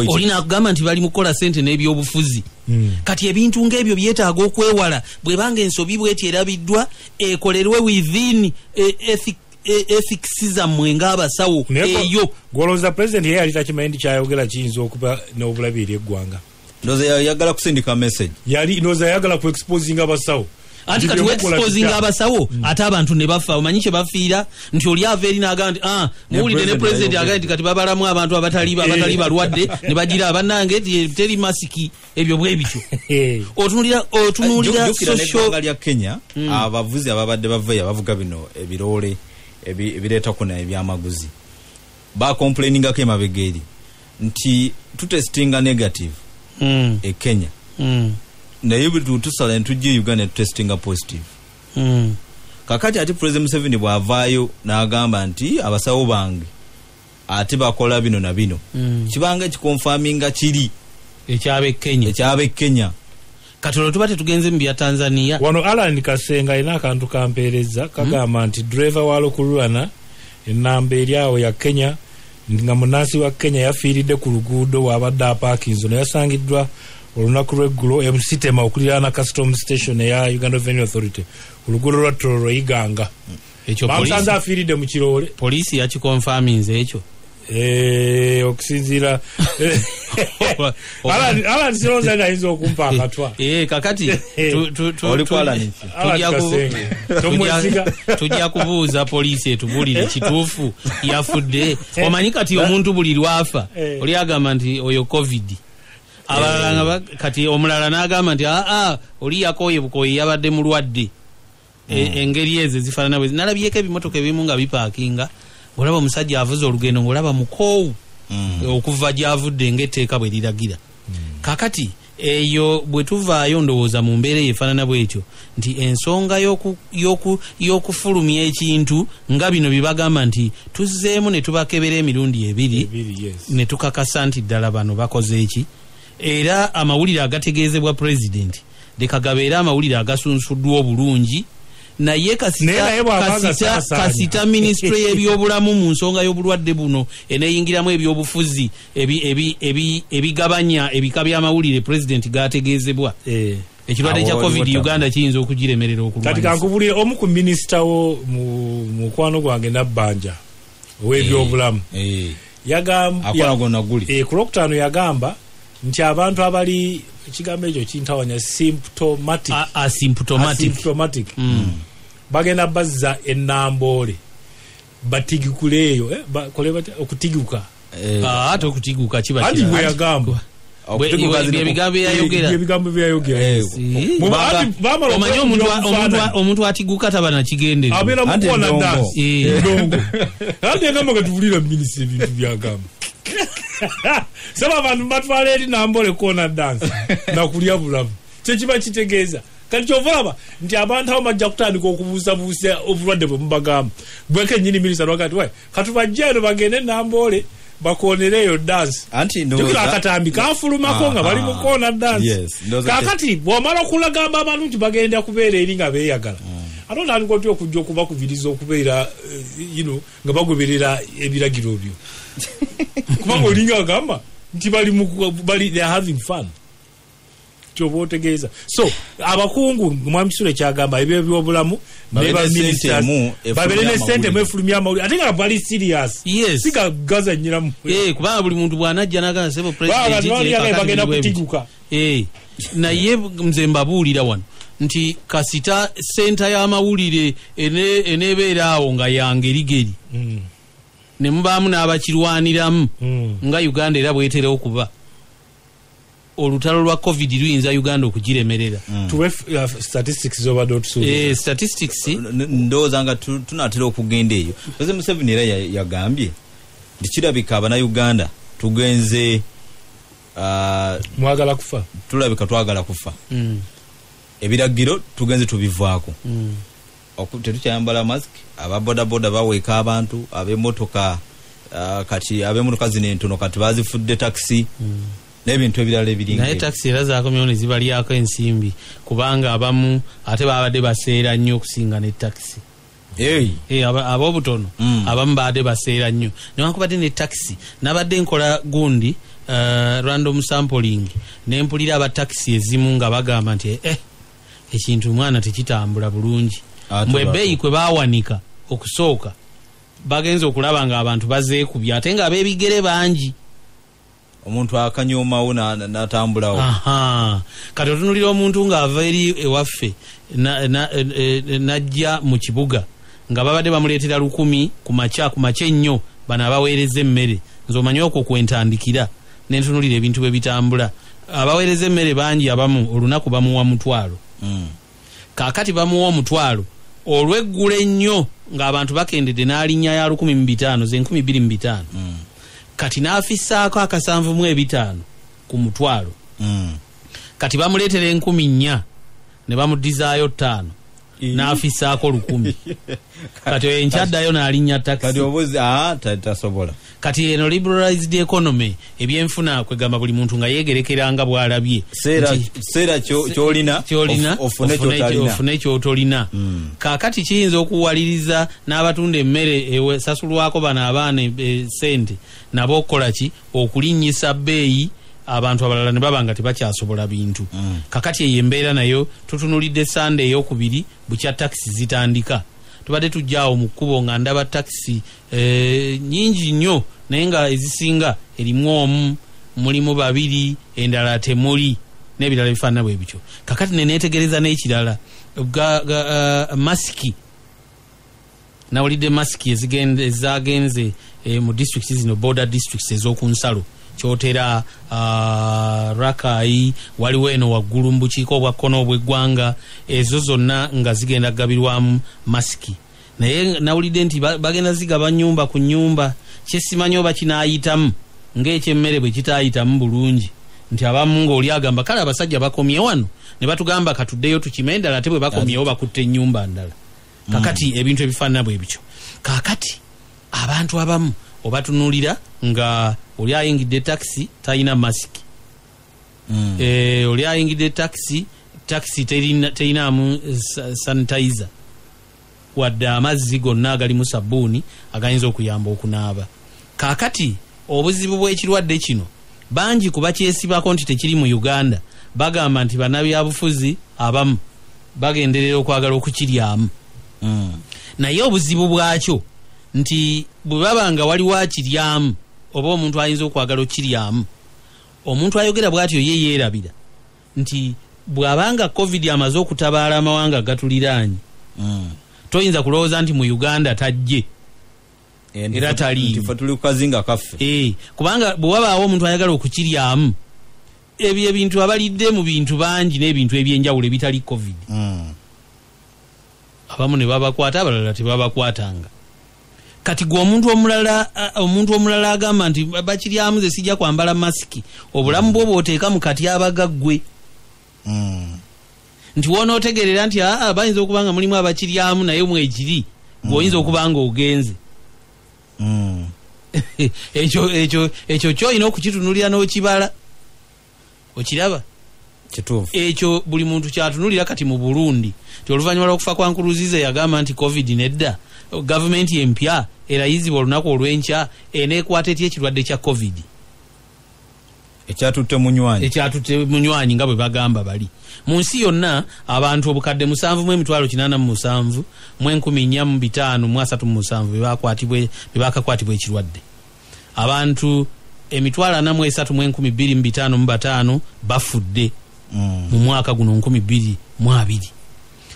oli nakugamba nti bali mu kukola ssente n'ebyobufuzi kati ebintu ng'ebyo byetaaga okwewala bwebanga ensobi bweti erabiddwa ekolerwe within ethics zammwe ng'abasawo eyo gwolowooza president yeye alitakimanyi nti kyayogera kiyinza okuba n'obulabe eri eggwanga ndoza yagala kusindika message yali ndoza yagala ku exposing abasawo anti kati exposing abasawo ate abantu ne bafa omanyi kye bafiira nti oli ava eri n'agamba nti muwulire ne president agamba nti kati babalamu abantu abatali balwadde ne bagira abannange teri masiki ebyo bwe bityo otunulira social lya Kenya abavuzi ababadde bavayo abavuga bino ebirole ebireeta kuna ebyamaguzi ba complaining ake mabegeri nti tutestinga negative e Kenya naye tusala ntujje Uganda testinga positive kakati ati President Museveni bwavaayo n'agamba nti abasawo bange ate bakola bino na bino kibanga kikonfaminga kiri ekyabe Kenya katolo tubate tugenze mu bya Tanzania wano Alan Kasenga ina akantu kampereza kagamba nti driver walo kulwana enamba eryawo ya Kenya nga munasi wa Kenya yafiiridde ku luguudo wabadde aparkinzo naye yasangiddwa olunaku lw'eggulo emusitema okuliraana custom station ya Uganda Revenue Authority oluguudo lwa Tororo Iganga ekyo bamusanze afiiridde mu kiroole polisi yakikonfaminze ekyo okusinziira Alan Siroza ngayinza okumpa akatwa kakati tujja kubuuza polisi etubulire kituufu yafudde omanyi kati omuntu buli lwafa oli agamba nti oyo covid abalala kati omulala n'agamba nti oli yakoye bukoye yabadde mulwadde engeri ezo zifaanana bwe nalabyeko ebimotoka ebimu nga bipaakinga olaba omusajja avuze olugendo ng'olaba mukoowu okuva gy'avudde ng'etteeka bwe liragira kakati eyo bwe tuvaayo ndowooza mu mbeera eyefaanana bw'ekyo nti ensonga y'okufulumya ekintu nga bino bibagamba nti tuzzeemu ne tubakebera emirundi ebiri ne tukakasa nti ddala bano bakoze eki era amawulire agategeezebwa pulezidenti leka gabeere amawulire agasunsuddwa obulungi naye kasita ministry y'ebyobulamu mu nsonga y'obulwadde buno eneyingiramu ebyobufuzi ebigabanya ebika by'amawulire pulezidenti gategeezebwa ekirwadde kya covid Uganda kiyinza okugiremerera okulwanyisa. Kati kankubulire omu ku minisita wo mu mukwano gwange Nabbanja ow'ebyobulamu yagamba ku Lwokutaano yagamba nti abantu abali ekigambo ekyo kintawanya asymptomatic bagenda bazza ennamboole batigikuleeyo okutiguka ate okutiguka kiba anti bwe yagamba ebigambo byayogera omanyi omuntu atiguka taba nakigendera abeera mukuona dansi ndongo ate yagamba nga tubulira minisita ebintu byagamba saba abantu batwala eri nambole kuona dansi nakulya bulamu kyekiba kitegeeza kati kyovalaba nti abantu abo bajja kutandika okubuusabuusa obulwadde bwe mubagamba bweke nyini minisita lwakati katubajja eno bagende nambole bakonereyo dansi jukira akatambi kafulumako nga bali mukoona dansi kakati bwomala okulagamba abantu nti bagenda kubeera eri nga beeyagala ate otandika otya okujja okubakubiriza okubeera nga bagoberera ebiragiro byo kubanga olinga agamba nti bali they are having fun kyoba otegeeza so abakungu mwami Kisule kyagamba ebyo byobulamu ne baministers babere ne sente mwefulumya amawulire ate nga bali serious sigagaza nyiramu kubanga buli muntu bwanajja n'agamba sebo president bagenda kutiguka naye nze mbabuulira wano nti kasita senta y'amawulire eneebeera awo nga yangerigeri ne mubaamu n'abakirwaniramu nga Uganda era bwetera okuba olutalo lwa covid luyinza Uganda okugiremerera tuwe statistics zobadde otusuubiza statistics ndowooza nga tunatera okugenda eyo President Museveni era yagambye nti kirabika abannayuganda tugenze mwagala kufa tulabika twagala kufa ebiragiro tugenze tubivaako tetukyayambala mask ababodaboda baweeka abantu ab'emmotoka kati ab'emmotoka zino entono kati bazifudde taxi n'ebintu ebirala ebiringa naye taxi era zaakomyewo ne zibalyako ensimbi kubanga abamu ate babadde baseera nnyo okusinga ne taxi ab'obutono abamu babadde baseera nnyo newankubadde ne taxi nabadde nkola gundi random sampling nempulira abataxi ezimu nga bagamba nti ekintu mwana tekitambula bulungi mbwe ebbeeyi kwe baawanika okusooka bagenze okulaba nga abantu bazeekubya ate nga ab'ebigere bangi omuntu akanyoomawo n'atambulawo. Kati otunulira omuntu ng'ava eri ewaffe n'ajja mu kibuga nga babadde bamuleetera 10 ku makya ennyo bano abaweereza emmere, nze omanyi okwo kwentandikira n'entunulira ebintu bwe bitambula. Abaweereza emmere bangi abamu olunaku bamuwa 1,000. Kaakati bamuwa 1,000 olw'eggula ennyo ng'abantu bakendedde n'alinnya ya 15,000 ze 2,500. Kati n'afissaako 7,500 ku 1,000. Kati bamuleetera 4,000 ne bamudizaayo 5 n'afissaako 1,000. Kati oyo enkyaddayo n'alinnya taxi. Kati obuzi tasobola. Kati eno liberalized economy ebyenfuna kwegamba buli muntu nga yeegerekeranga bw'alabye. Seera ky'olina ofune ky'otolina. Kaakati kiyinza okuwaliriza n'abatunda emmere esasulwako bano abaana sente nabo okukola ki okulinnyisa bbeeyi abantu abalala ne baba nga tebakyasobola bintu. Kakati eyo embeera nayo tutunulidde Sunday ey'okubiri bukya taxi zitandika. Tubadde tujjaawo mu kkubo nga ndaba taxi nnyingi nnyo naye nga ezisinga erimu omu, mulimu 2, endala temuli n'ebirala bifaanana bwe bityo. Kakati neneetegereza n'ekirala masiki. Nawulidde masiki ezagenze mu districts zino border districts ez'oku nsalo Kyotera Rakai waliwo eno waggulu mu bukiiko obwa kkono obw'eggwanga ezo zonna nga zigenda gabirwamu masiki. Naye nawulidde nti bagenda zigaba nnyumba ku nnyumba. Kyesimanyi oba kinaayitamu ng'ekyemmere bwe kitaayitamu bulungi nti abamu ng'oli agamba kale abasajja bakomye wano ne batugamba katuddeyo tukime endala ate bwe bakomyewo bakutte ennyumba ndala. Kakati ebintu ebifaanana bwe bityo. Kakati abantu abamu obatunulira nga oli ayingidde taxi talina masiki. Oli ayingidde taxi terinamu sanitizer wadde amazzi gonna agalimu sabbuuni agayinza okuyamba okunaaba. Kaakati obuzibu bw'ekirwadde kino bangi kuba kyesibako nti tekiri mu Uganda bagamba nti bannabyabufuzi abamu bagenderera okwagala okukiryamu. Naye obuzibu bwakyo nti bwe baba nga waliwo akiryamu oba omuntu ayinza okwagala okukiryamu, omuntu ayogera bw'atyo ye yeerabira nti bw'abanga COVID amaze okutabaala amawanga gatuliraanye toyinza kulowooza nti mu Uganda tajje era tali tuli kukazinga kaffe. Kubanga bwe wabaawo omuntu ayagala okukiryamu ebyo ebintu abalidde mu bintu bangi n'ebintu ebyenjawulo ebitali COVID. Abamu ne babakwata abalala tebabakwatanga. Kati gwe omuntu omulala agamba nti bakiryamu ze sijja kwambala masiki, obulamu bwo bw'oteeka mu katyabaga ggwe. Nti wonootegerera nti bayinza okuba nga mulimu abakiryamu naye mwekiri ng'oyinza okuba nga ogenze. Ekyo ky'olina okukitunulira n'okibala okiraba. Ekyo buli muntu kyatunulira kati mu Burundi ti oluvannyuma lw'okufa kwa Nkurunziza yagamba nti COVID nedda gavumenti empya erayizibwa olunaku olw'enkya eneekwata etya ekirwadde kya COVID ekyatutte munywanyi nga bwe bagamba bali mu nsi yonna. Abantu obukadde 7,887 mu 14,537 bebakakwatibwa ekirwadde. Abantu 43,255 bafudde mu mwaka guno 2020.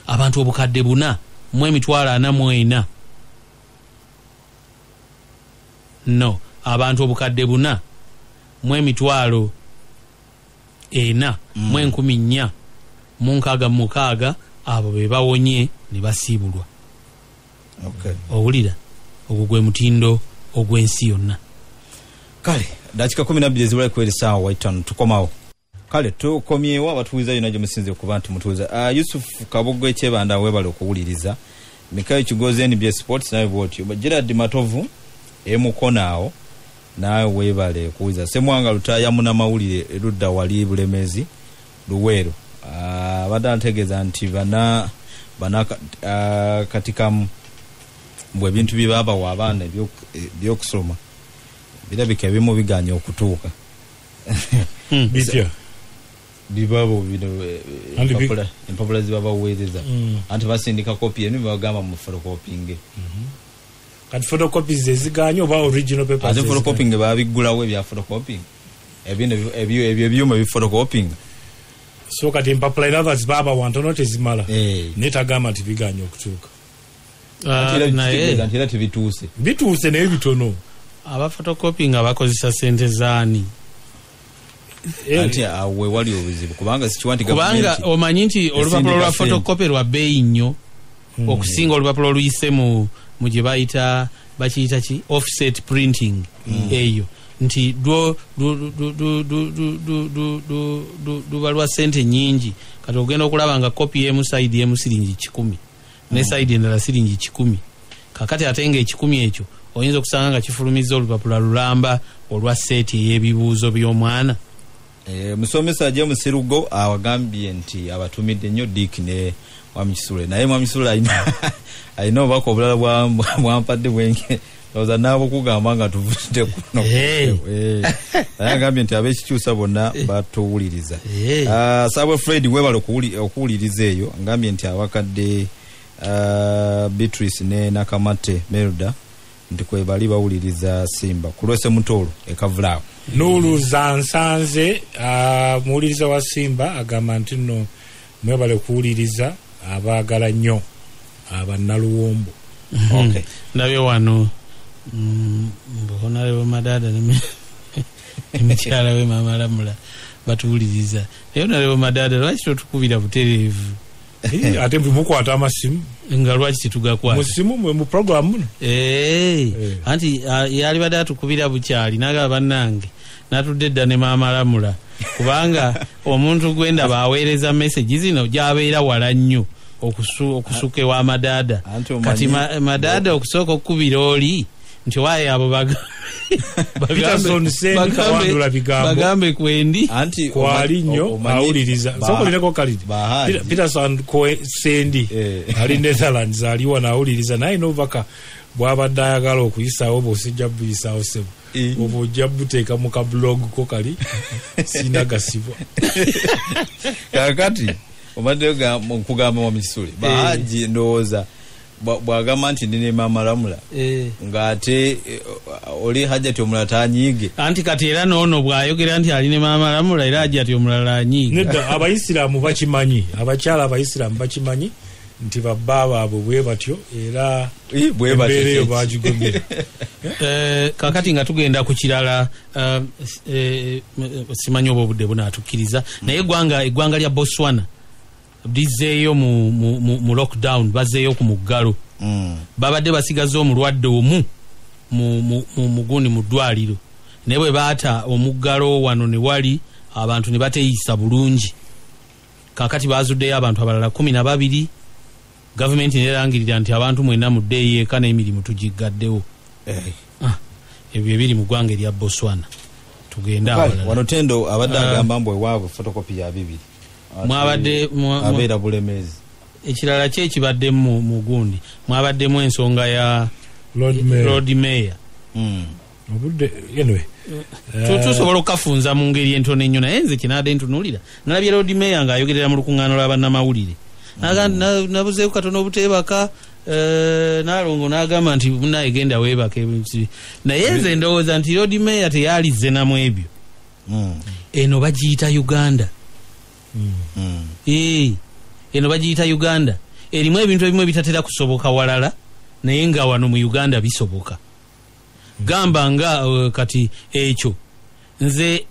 Abantu obukadde 4,044 abantu obukadde 4,4,4,666 abo be bawonye ne basiibulwa. Owulira ogwo gwe mutindo ogw'ensi yonna. Kale dakika 12 ezibula kweri saawa waitano tukomawo. Kale tukomyewo abatuwiza yona gye musinze okuba nti mutuwiza. Yusuf Kabogo ekyebanda webale okuwuliriza. Mikayo Kigoze NBS Sports nawe bwotyo. Gerard Matovu emukonaawo nawe webale kuwiza. Semwanga Lutaya muna mawulire erudda wali Bulemezi Luwero. Badantegeza nti bana katika mbwe bintu bibaba wabana byokusoma birabika ebimu biganya okutuuka. Bitya bibabo bino empapula zibaba uweereza anti basindika kopi eno bagamba mu photocopying. Kati photocopies eziganya oba original papers photocopying babigulawo ebya photocopying ebyo ebyuma bifotocoping so kati empapula others baba wantono tezimala netagamba nti biganya okutuuka nti era tebituuse naye bitono abafotocoping abakozesa sente zaani anti awe wali obuzibu kubanga omanyi nti olupapula lwa photocopy lwa bbeeyi nnyo okusinga olupapula oluyise mu gye bayita bakiyita ki offset printing eyo nti luba lwa sente nyingi kati ogenda okulaba nga kopi emu side emu siringi 1,000 ne side endala siringi 1,000 kakati ate nga 1,000 ekyo oyinza okusanga nga kifulumiza olupapula lulamba olwa seeti ey'ebibuuzo by'omwana. Musomesa James Serugo awagambye nti abatumidde nnyo Dick ne Mwamisule naye Mwamisule ayina obubaka obulala bwampadde bwenke oza nabo kugamba nga tuvudde kuno agambye nti abekikyusa bonna batuwuliriza. Sabwe Fred webale okuwuliriza eyo ngambye nti awakadde Beatrice ne Nakamate Melda nti kwe bali bawuliriza Simba kulwese mutolo ekavulaawo Nulu zansanze muwuliriza wa Simba agamba nti nno mwebale kuwuliriza abaagala nnyo abannaluwombo. Okay. Nabyo wano mbona lebo madada n'emikyala we mama Lamula batuwuliriza naye nalebo madada lwaki totukubira butereevu ate mukwata amasimu nga lwaki tetugakwata musimu mu program muno anti yali badde atukubira bukyali naga bannange natudde dda ne maama Lamula kubanga omuntu gwenda baweereza message zino gyabeera wala nnyo okusuka ewa madada kati madada okusooka okukubira oli nti waaye abo bagambe kwendi anti kwali nnyo awuliriza sokolireko kalidi Peterson Sendi ali Netherlands aliwa naawuliriza naye n'obubaka bw'abadde ayagala okuyisaawo bw'osijja buyisaawo sebo oba ojja buteeka mu kablog ko kali sinagasibwa kakati obadde kugamba Mwamisule bahaji ndowooza bwagamba nti ndine maama Lamula ng'ate oli hajjati omulala tanyiige anti kati era noono bw'ayogera nti aline maama Lamula era hajjati omulala anyiiga nedda abayisiraamu bakimanyi abakyala abayisiraamu bakimanyi nti babba baabwe bwe batyo era embeera eyo bagigomera. Kakati nga tugenda ku kirala simanyi oba obudde bunaatukkiriza naye eggwanga lya Botswana lizeeyo mu lockdown bazeeyo ku muggalo babadde basigaza omulwadde omu mugundi mu ddwaliro naye bwe baata omuggalo wano ne wali abantu ne bateeyisa bulungi kakati bazuddeyo abantu abalala 12 gavumenti nerangirira nti abantu mwena muddeeyo eka n'emirimu tugiggaddewo ebyo ebiri mu ggwanga erya Botswana tugenda wano Tendo abadde agamba mbwe waabwe fotokopi ya 2 mwabadde abeera bulemezi ekirala kye kibadde mu gundi mwabaddemu ensonga ya Lord Mayor obudde anyway tusobola okukafunza mu ngeri entono ennyo naye nze kinaadde ntunulira nalabye Lord Mayor ng'ayogerera mu lukuŋŋaano lw'abannamawulire nabuzeeku katono obuteebaka nalongo n'agamba nti munaye genda weebake naye nze ndowooza nti Lord Mayor teyalize namu ebyo eno bagiyita Uganda eno bagiyita Uganda erimu ebintu ebimu ebitatera kusoboka walala naye nga wano mu Uganda bisoboka gamba nga kati ekyo nze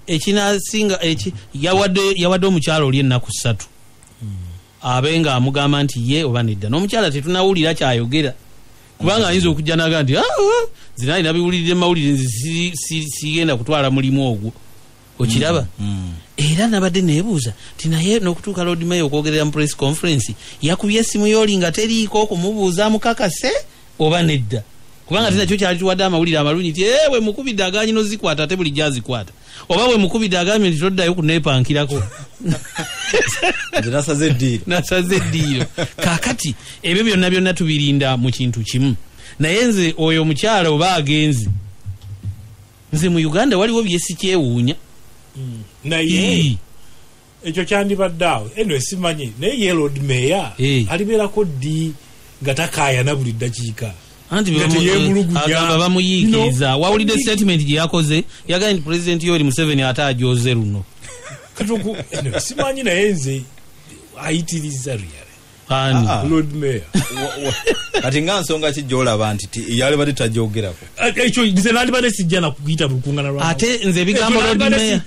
ekinasinga yawadde omukyalo oli ennaku 3 abenga amugamba nti ye oba nedda n'omukyala tetunawulira kyayogera kubanga ayinza okujja naga nti zinaali nabiwulirire mawulire sigenda kutwala mulimu ogwo okiraba era nabadde neebuuza ti naye n'okutuuka Lord Mayor okwogerera mu press conference yakubye essimu y'oli nga teriiko okumubuuza mukakase oba nedda kubanga tinakyo kyali tuwadde amawulire amalungi nti we mukubidde aganye nozikwata ate buli gyazikwata oba we mukubidde agambye nti toddayo kuneepankirako nasaze eddiiro kakati ebyo byonna tubirinda mu kintu kimu naye nze oyo omukyala oba agenzi nze mu Uganda waliwo byesikyewuunya naye ekyo kyandibadde awo eno esimanyi naye ye Lord Mayor alibeerako ddi nga takaayana buli ddakiika anti agamba bamuyiikiriza wawulidde statement gye yakoze yagamba nti President Yoweri Museveni ate ajoze luno katuku simanyi naye nze ayitiriza Lord Mayor kati nga nsonga ki gy'olaba nti yali bali tajogerako ekyo nze nali bade sijja na kuyita lukungana lwa ate nze bigambo Lord Mayor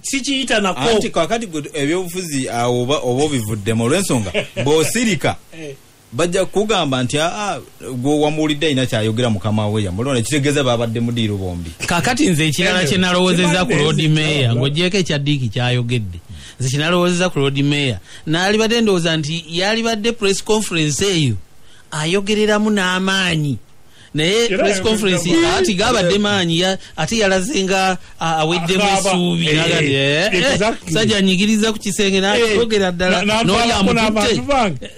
sikiyita nako anti kakati ebyobufuzi oba obivuddemu olw'ensonga bw'osirika bajja kugamba nti gwe wamuwulidde ayina kyayogera mukama we yamulonda kitegeeza babadde mudiiro bombi kakati nze ekirala kye nalowoozezza ku Lord Mayor ng'ogyeko ekya Diiki kyayogedde nze kye nalowoozezza ku Lord Mayor n'alibadde ndowooza nti yalibadde press conference eyo ayogereramu n'amaanyi naye press conference ati gabadde maanyi ate yalazenga aweddemu essuubi sajja nyigiriza ku kisenge n'ayogera ddala n'oli amututte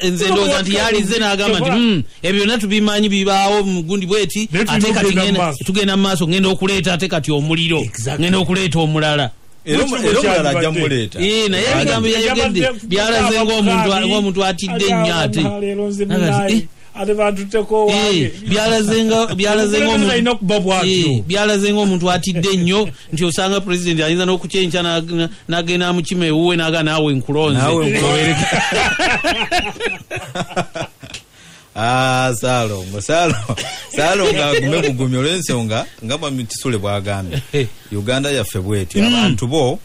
nze ndowooza nti yalize n'agamba nti ebyo byonna tubimanyi bibaawo mugundi bweti ate kati tugenda mu maaso ngenda okuleeta ate kati omuliro ngenda okuleeta omulala era omulala ajja muleeta naye ebigambo yayogedde byalaze ng'omuntu atidde ennyo ate byalaze ng'omuntu atidde ennyo nti osanga President ayinza n'okukyenkya n'agenda amukima ewuwe n'aga naawe nkulonze Saalo ng'agume bugumi olw'ensonga nga Mwami Kisule bw'agambye Uganda yaffe bwetyo abantu bo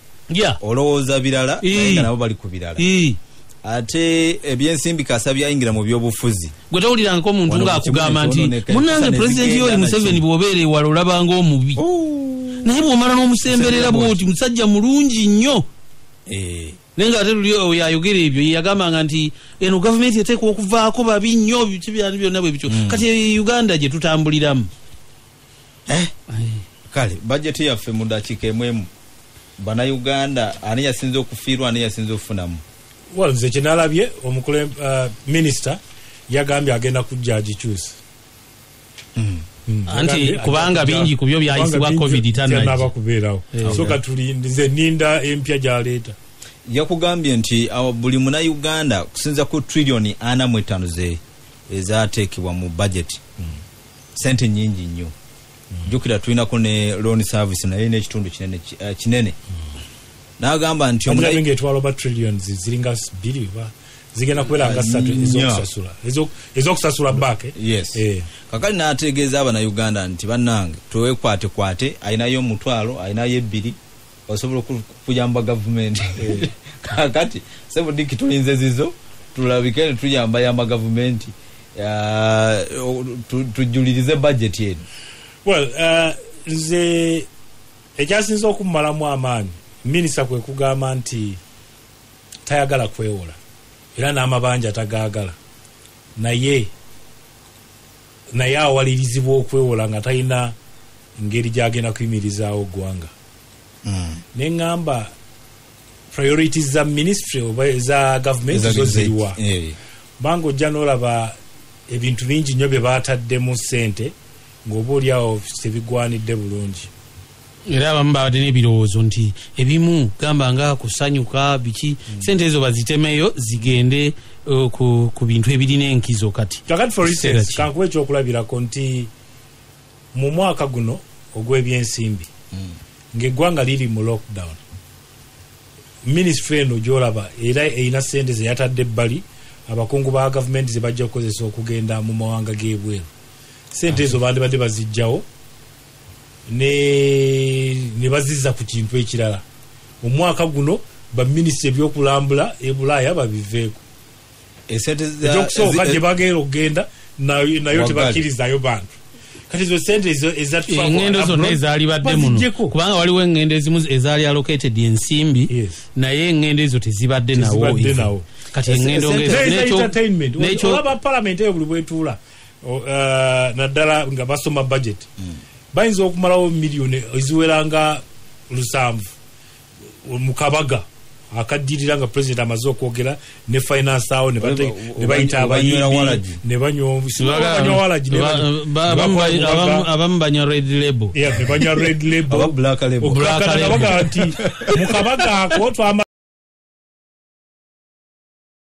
olowooza birala naye nga nabo bali ku birala ate ebyensimbi kasa byayingira mu byobufuzi gwe tawulirangako omuntu ng'akugamba nti munnange President Yoweri Museveni bw'obeera ewala olabanga omubi naye bw'omala n'omusemberera bw'oti musajja mulungi nnyo naye nga ate luli yayogera ebyo yagambanga nti eno gavumenti eteekwa okuvaako babi nnyo kibyani byonna bwe bityo kati Uganda gye tutambuliramu kale bajeti yaffe mu dakiika emu bannayuganda ani yasinze okufiirwa ani yasinze okufunamu nze kyenalabye omukule minisita yagambye agenda kujja agikyusa anti kubanga bingi ku byo byayisibwa covid tanaba kubeerawo so katulinze ninda empya gyaleeta yakugambye nti buli munnayuganda kusinza ku trillioni 45 ezaateekebwa mu budget sente nyingi nnyo jjukira tulinako ne loan service naye n'ekitundu kinene n'agamba nti omulabi etwala ba trillions ziringa bili zigenda kubeera nga 3 ezokusasula back kakali n'ategeeza abannayuganda nti bannange twekwate ayinayo omutwalo ayinayo 2 osobola okuyamba gavumenti kakati sebo Diiki tulinze zizo tulabike tuyamba gavumenti tujulirize budget yenu nze ekyasinza okumalamu amaanyi minisita kwe kugamba nti tayagala kwewola era n'amabanja tagaagala naye awalirizibwa okwewola nga talina ngeri gyagenda kuyimirizaawo ggwanga neŋŋamba priorities za ministry oba za gavumenti zo ziriwa banga ojja n'olaba ebintu bingi nnyo bye baataddemu ssente ng'oba oliawo tebigwanidde bulungi era abamu babadde n'ebirowoozo nti ebimu gamba nga kusanyuka biki sente ezo bazitemeyo zigende ku bintu ebirina enkizo kati for instance kankuba ekyokulabirako nti mu mwaka guno ogw'ebyensimbi ng'eggwanga liri mu lockdown ministry eno gy'olaba era erina sente ze yatadde ebbali abakungu ba gavumenti ze bajja kukozesa okugenda mu mawanga g'ebweru sente ezo bandibadde bazijjawo ne bazizza ku kintu ekirala omwaka guno baminisita ebyokulambula ebulaaya babiveeko ekyokusooka gye bagenda okugenda nayo tebakkirizayo bantu kati ezo sente eŋŋendo zonna ezaalibadde muno kubanga waliwo eŋŋendo ezimu ezaali allocated ensimbi naye eŋŋendo ezo tezibadde nawo kati eŋŋendo olaba palamenti eyo buli bwetuula naddala nga basoma budget bayinza okumalawo miliyoni eziweranga 7 mu kabaga akaddirira nga president amaze okwogera ne finance awo ne bayita abayimbi ne banywa abamu banywa red label ne banywa red label black label mu kabaga ako twama